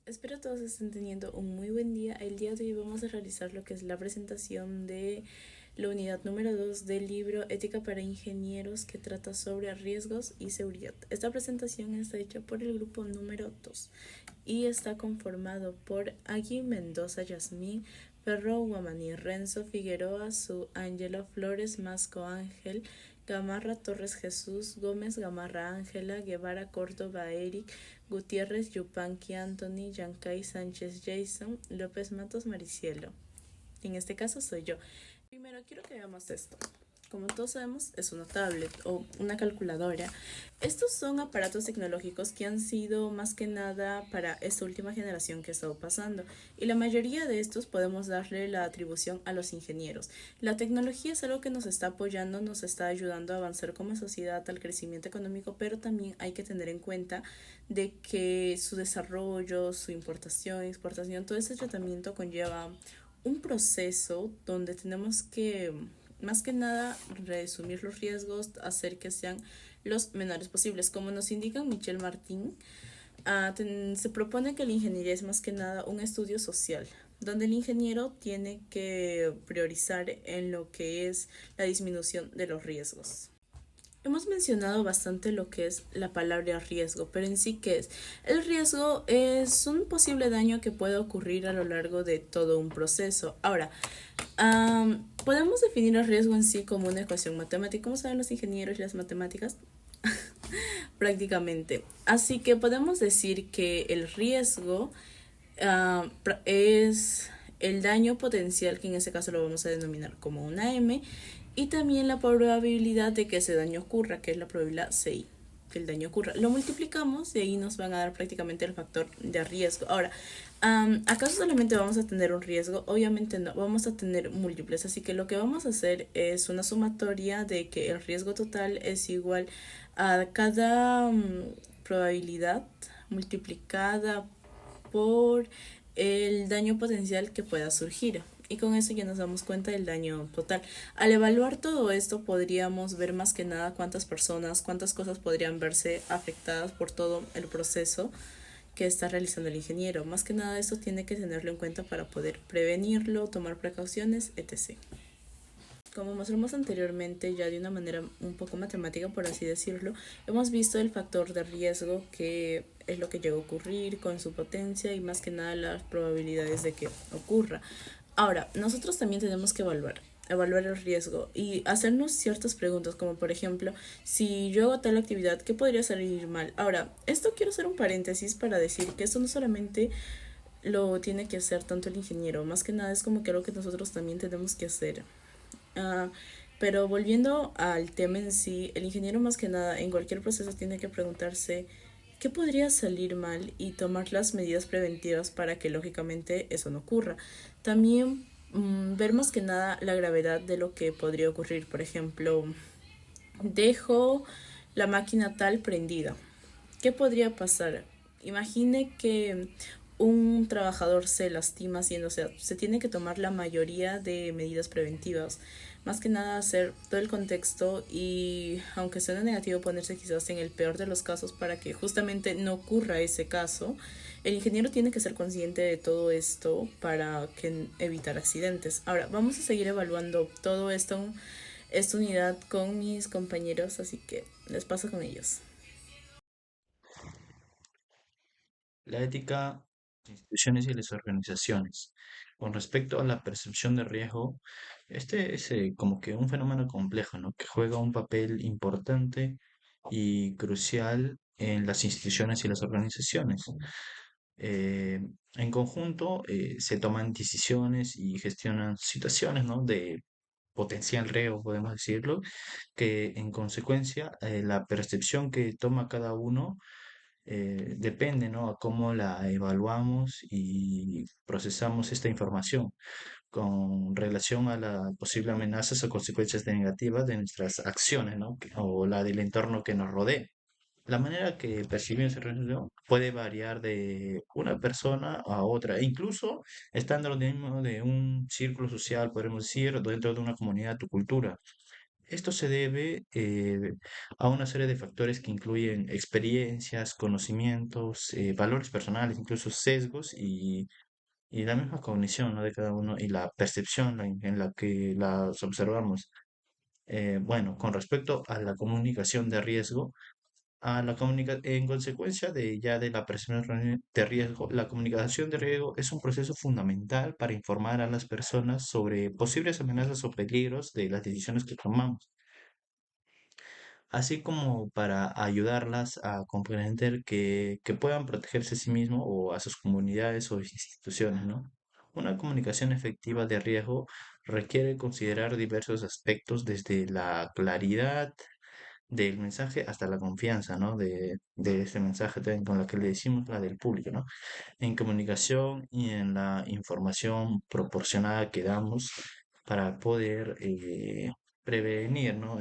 Espero todos estén teniendo un muy buen día. El día de hoy vamos a realizar lo que es la presentación de la unidad número 2 del libro Ética para Ingenieros, que trata sobre riesgos y seguridad. Esta presentación está hecha por el grupo número 2 y está conformado por Agui Mendoza Yasmín, Perro Guamaní, Renzo Figueroa, Su Ángela Flores, Masco Ángel, Gamarra Torres Jesús, Gómez Gamarra Ángela, Guevara Córdoba Eric, Gutiérrez Yupanqui Anthony, Yancay Sánchez Jason, López Matos Maricielo. En este caso soy yo. Primero quiero que veamos esto. Como todos sabemos, es una tablet o una calculadora. Estos son aparatos tecnológicos que han sido más que nada para esta última generación que ha estado pasando. Y la mayoría de estos podemos darle la atribución a los ingenieros. La tecnología es algo que nos está apoyando, nos está ayudando a avanzar como sociedad al crecimiento económico, pero también hay que tener en cuenta de que su desarrollo, su importación, exportación, todo ese tratamiento conlleva un proceso donde tenemos que, más que nada, resumir los riesgos, hacer que sean los menores posibles. Como nos indica Michel Martín, se propone que la ingeniería es más que nada un estudio social, donde el ingeniero tiene que priorizar en lo que es la disminución de los riesgos. Hemos mencionado bastante lo que es la palabra riesgo, pero en sí, ¿qué es? El riesgo es un posible daño que puede ocurrir a lo largo de todo un proceso. Ahora, podemos definir el riesgo en sí como una ecuación matemática. ¿Cómo saben los ingenieros y las matemáticas? Prácticamente. Así que podemos decir que el riesgo es el daño potencial, que en este caso lo vamos a denominar como una M, y también la probabilidad de que ese daño ocurra, que es la probabilidad CI, que el daño ocurra. Lo multiplicamos y ahí nos van a dar prácticamente el factor de riesgo. Ahora, ¿acaso solamente vamos a tener un riesgo? Obviamente no, vamos a tener múltiples, así que lo que vamos a hacer es una sumatoria de que el riesgo total es igual a cada probabilidad multiplicada por el daño potencial que pueda surgir. Y con eso ya nos damos cuenta del daño total. Al evaluar todo esto podríamos ver más que nada cuántas personas, cuántas cosas podrían verse afectadas por todo el proceso que está realizando el ingeniero. Más que nada esto tiene que tenerlo en cuenta para poder prevenirlo, tomar precauciones, etc. Como mostramos anteriormente, ya de una manera un poco matemática, por así decirlo, hemos visto el factor de riesgo, que es lo que llega a ocurrir con su potencia y más que nada las probabilidades de que ocurra. Ahora, nosotros también tenemos que evaluar el riesgo y hacernos ciertas preguntas, como por ejemplo, si yo hago tal actividad, ¿qué podría salir mal? Ahora, esto quiero hacer un paréntesis para decir que esto no solamente lo tiene que hacer tanto el ingeniero, más que nada es como que algo que nosotros también tenemos que hacer. Ah, pero volviendo al tema en sí, el ingeniero más que nada en cualquier proceso tiene que preguntarse qué podría salir mal y tomar las medidas preventivas para que lógicamente eso no ocurra. También ver más que nada la gravedad de lo que podría ocurrir. Por ejemplo, dejo la máquina tal prendida. ¿Qué podría pasar? Imagine que un trabajador se lastima haciendo, o sea, se tiene que tomar la mayoría de medidas preventivas. Más que nada hacer todo el contexto y, aunque suene negativo, ponerse quizás en el peor de los casos para que justamente no ocurra ese caso. El ingeniero tiene que ser consciente de todo esto para que evitar accidentes. Ahora, vamos a seguir evaluando todo esto, esta unidad con mis compañeros, así que les paso con ellos. La ética, las instituciones y las organizaciones. Con respecto a la percepción de riesgo, este es como que un fenómeno complejo, ¿no? Que juega un papel importante y crucial en las instituciones y las organizaciones. Eh, en conjunto, se toman decisiones y gestionan situaciones, ¿no? De potencial riesgo, podemos decirlo, que en consecuencia la percepción que toma cada uno depende, ¿no? A cómo la evaluamos y procesamos esta información con relación a las posibles amenazas o consecuencias negativas de nuestras acciones, ¿no? O la del entorno que nos rodea. La manera que percibimos el riesgo puede variar de una persona a otra, e incluso estando dentro de un círculo social, podemos decir, dentro de una comunidad o cultura. Esto se debe a una serie de factores que incluyen experiencias, conocimientos, valores personales, incluso sesgos y la misma cognición, ¿no?, de cada uno y la percepción en la que las observamos. Bueno, con respecto a la comunicación de riesgo, en consecuencia de ya de la percepción de riesgo, la comunicación de riesgo es un proceso fundamental para informar a las personas sobre posibles amenazas o peligros de las decisiones que tomamos, así como para ayudarlas a comprender que puedan protegerse a sí mismos o a sus comunidades o instituciones, ¿no? Una comunicación efectiva de riesgo requiere considerar diversos aspectos desde la claridad del mensaje hasta la confianza, ¿no? De ese mensaje también con la que le decimos la del público, ¿no? En comunicación y en la información proporcionada que damos para poder prevenir, ¿no?,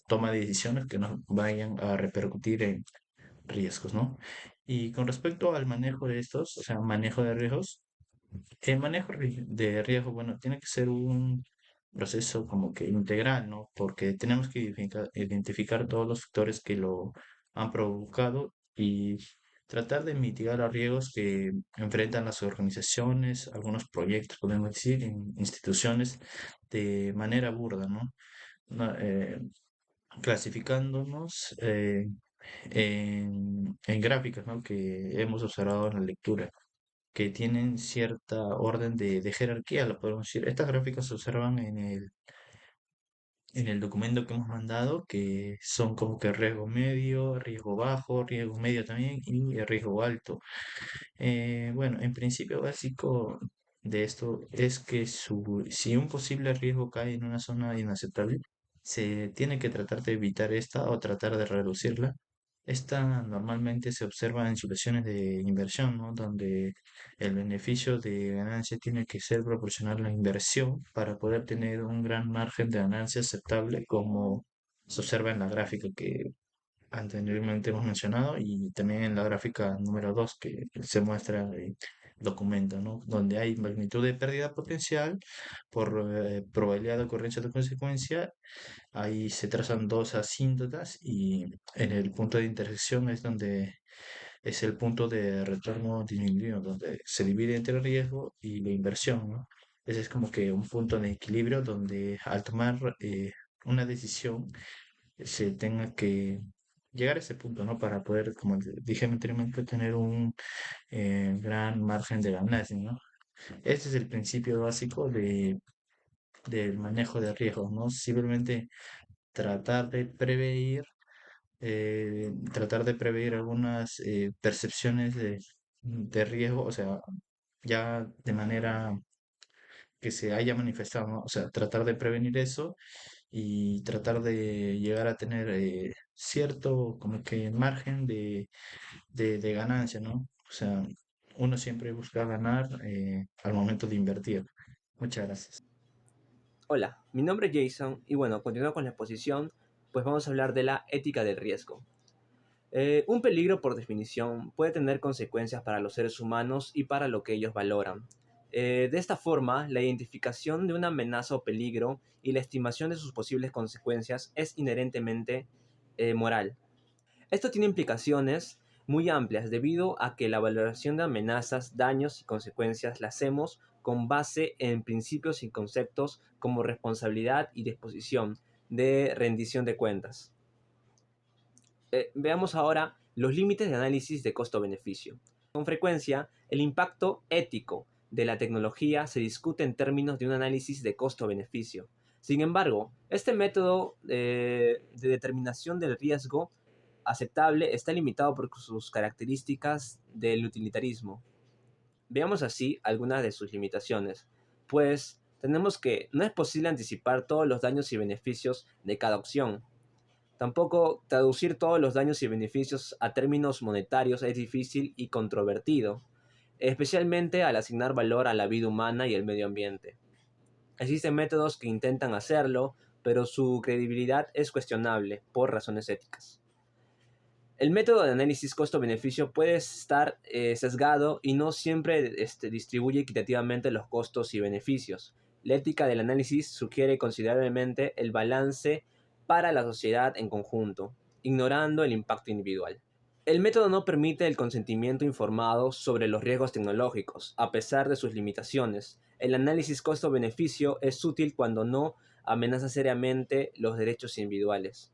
toma de decisiones que nos vayan a repercutir en riesgos, ¿no? Y con respecto al manejo de estos, o sea, manejo de riesgos, el de riesgo, bueno, tiene que ser un proceso como que integral, ¿no? Porque tenemos que identificar todos los factores que lo han provocado y tratar de mitigar los riesgos que enfrentan las organizaciones, algunos proyectos, podemos decir, en instituciones de manera burda, ¿no? No, clasificándonos en gráficas, ¿no?, que hemos observado en la lectura que tienen cierta orden de jerarquía, lo podemos decir. Estas gráficas se observan en el documento que hemos mandado, que son como que riesgo medio, riesgo bajo, riesgo medio también y riesgo alto. Bueno, en principio básico de esto es que si un posible riesgo cae en una zona inaceptable, se tiene que tratar de evitar esta o tratar de reducirla. Esta normalmente se observa en situaciones de inversión, ¿no?, donde el beneficio de ganancia tiene que ser proporcional a la inversión para poder tener un gran margen de ganancia aceptable, como se observa en la gráfica que anteriormente hemos mencionado y también en la gráfica número 2 que se muestra el documento, ¿no? Donde hay magnitud de pérdida potencial por probabilidad de ocurrencia de consecuencia. Ahí se trazan dos asíntotas y en el punto de intersección es donde es el punto de retorno disminuido, donde se divide entre el riesgo y la inversión, ¿no? Ese es como que un punto de equilibrio donde al tomar una decisión se tenga que llegar a ese punto, ¿no? Para poder, como dije anteriormente, tener un gran margen de ganancia, ¿no? Este es el principio básico del manejo de riesgos, ¿no? Simplemente tratar de tratar de prever algunas percepciones de riesgo, o sea, ya de manera que se haya manifestado, ¿no? O sea, tratar de prevenir eso y tratar de llegar a tener cierto como que margen de ganancia, ¿no? O sea, uno siempre busca ganar al momento de invertir. Muchas gracias. Hola, mi nombre es Jason y bueno, continuando con la exposición, pues vamos a hablar de la ética del riesgo. Un peligro, por definición, puede tener consecuencias para los seres humanos y para lo que ellos valoran. De esta forma, la identificación de una amenaza o peligro y la estimación de sus posibles consecuencias es inherentemente moral. Esto tiene implicaciones muy amplias debido a que la valoración de amenazas, daños y consecuencias la hacemos con base en principios y conceptos como responsabilidad y disposición de rendición de cuentas. Veamos ahora los límites de análisis de costo-beneficio. Con frecuencia, el impacto ético de la tecnología se discute en términos de un análisis de costo-beneficio. Sin embargo, este método de determinación del riesgo aceptable está limitado por sus características del utilitarismo. Veamos así algunas de sus limitaciones, pues tenemos que no es posible anticipar todos los daños y beneficios de cada opción. Tampoco traducir todos los daños y beneficios a términos monetarios es difícil y controvertido, especialmente al asignar valor a la vida humana y el medio ambiente. Existen métodos que intentan hacerlo, pero su credibilidad es cuestionable por razones éticas. El método de análisis costo-beneficio puede estar sesgado y no siempre distribuye equitativamente los costos y beneficios. La ética del análisis sugiere considerablemente el balance para la sociedad en conjunto, ignorando el impacto individual. El método no permite el consentimiento informado sobre los riesgos tecnológicos, a pesar de sus limitaciones. El análisis costo-beneficio es útil cuando no amenaza seriamente los derechos individuales.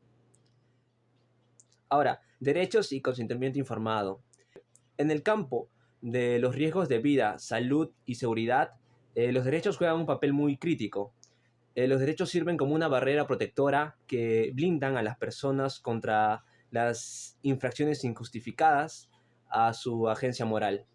Ahora, derechos y consentimiento informado. En el campo de los riesgos de vida, salud y seguridad, los derechos juegan un papel muy crítico. Los derechos sirven como una barrera protectora que blindan a las personas contra las infracciones injustificadas a su agencia moral.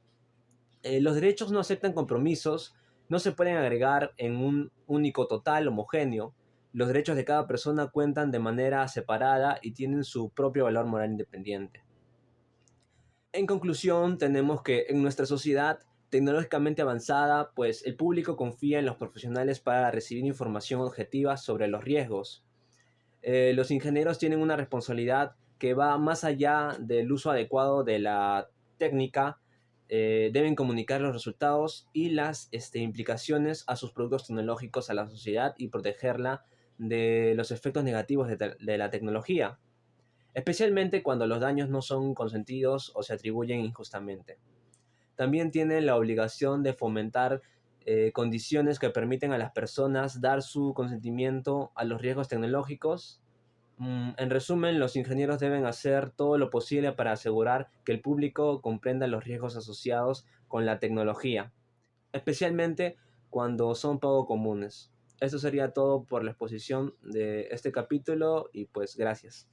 Los derechos no aceptan compromisos, no se pueden agregar en un único total homogéneo. Los derechos de cada persona cuentan de manera separada y tienen su propio valor moral independiente. En conclusión, tenemos que en nuestra sociedad tecnológicamente avanzada, pues el público confía en los profesionales para recibir información objetiva sobre los riesgos. Los ingenieros tienen una responsabilidad que va más allá del uso adecuado de la técnica. Deben comunicar los resultados y las implicaciones a sus productos tecnológicos a la sociedad y protegerla de los efectos negativos de la tecnología, especialmente cuando los daños no son consentidos o se atribuyen injustamente. También tienen la obligación de fomentar condiciones que permiten a las personas dar su consentimiento a los riesgos tecnológicos. En resumen, los ingenieros deben hacer todo lo posible para asegurar que el público comprenda los riesgos asociados con la tecnología, especialmente cuando son poco comunes. Esto sería todo por la exposición de este capítulo y pues gracias.